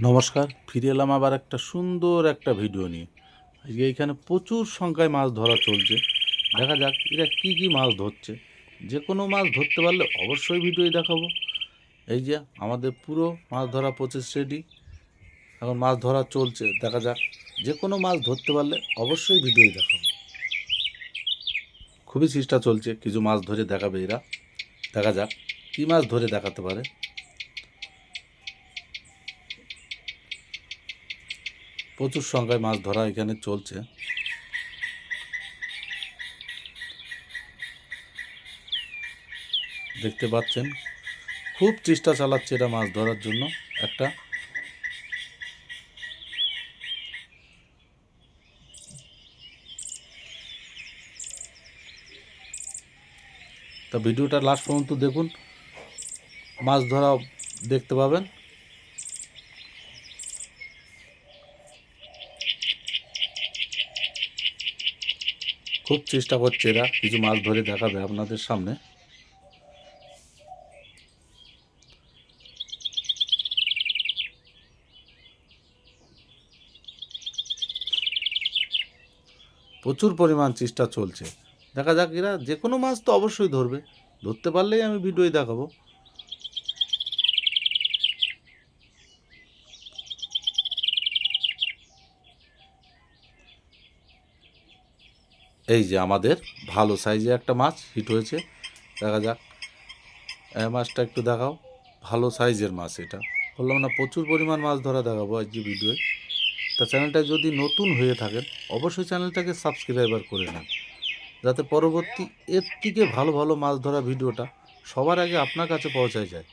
নমস্কার, ফিরে এলাম আবার একটা সুন্দর একটা ভিডিও নিয়ে। আজকে এইখানে প্রচুর সংখ্যায় মাছ ধরা চলছে। দেখা যাক এরা কি কি মাছ ধরছে। যে কোনো মাছ ধরতে পারলে অবশ্যই ভিডিওই দেখাবো। এই যে আমাদের পুরো মাছ ধরা প্রসেস রেডি, এখন মাছ ধরা চলছে। দেখা যাক, যে কোনো মাছ ধরতে পারলে অবশ্যই ভিডিওই দেখাবো। খুবই চেষ্টা চলছে, কিছু মাছ ধরে দেখাবে এরা। দেখা যাক কী মাছ ধরে দেখাতে পারে। প্রচুর সংখ্যায় মাছ ধরা এখানে চলছে। দেখতে পাচ্ছেন, খুব চেষ্টা চালাচ্ছে এরা মাছ ধরার জন্য। একটা তা ভিডিওটা লাস্ট পর্যন্ত দেখুন, মাছ ধরা দেখতে পাবেন। খুব চেষ্টা করছে এরা কিছু মাছ ধরে দেখাবে আপনাদের সামনে। প্রচুর পরিমাণ চেষ্টা চলছে। দেখা যাক, এরা যে কোনো মাছ তো অবশ্যই ধরবে, ধরতে পারলেই আমি ভিডিওই দেখাবো। এই যে আমাদের ভালো সাইজে একটা মাছ হিট হয়েছে। দেখা যাক, এই মাছটা একটু দেখাও। ভালো সাইজের মাছ এটা, বললাম না প্রচুর পরিমাণ মাছ ধরা দেখাবো আজ যে ভিডিওয়। তা চ্যানেলটা যদি নতুন হয়ে থাকেন অবশ্যই চ্যানেলটাকে সাবস্ক্রাইবার করে নেন, যাতে পরবর্তী এর থেকে ভালো ভালো মাছ ধরা ভিডিওটা সবার আগে আপনার কাছে পৌঁছায় যায়।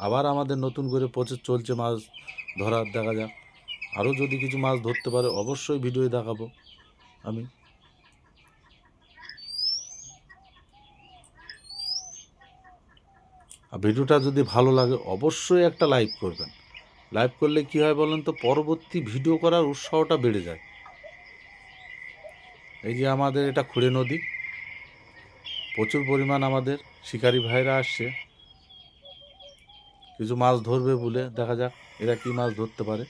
আবার আমাদের নতুন করে প্রচেস চলছে মাছ ধরার। দেখা যাক, আরও যদি কিছু মাছ ধরতে পারে অবশ্যই ভিডিও দেখাবো আমি। আর ভিডিওটা যদি ভালো লাগে অবশ্যই একটা লাইক করবেন। লাইক করলে কি হয় বলেন তো, পরবর্তী ভিডিও করার উৎসাহটা বেড়ে যায়। এই যে আমাদের এটা খুঁড়ে নদী, প্রচুর পরিমাণ আমাদের শিকারী ভাইরা আসছে কিছু মাছ ধরবে বলে। দেখা যাক এরা কি মাছ ধরতে পারে।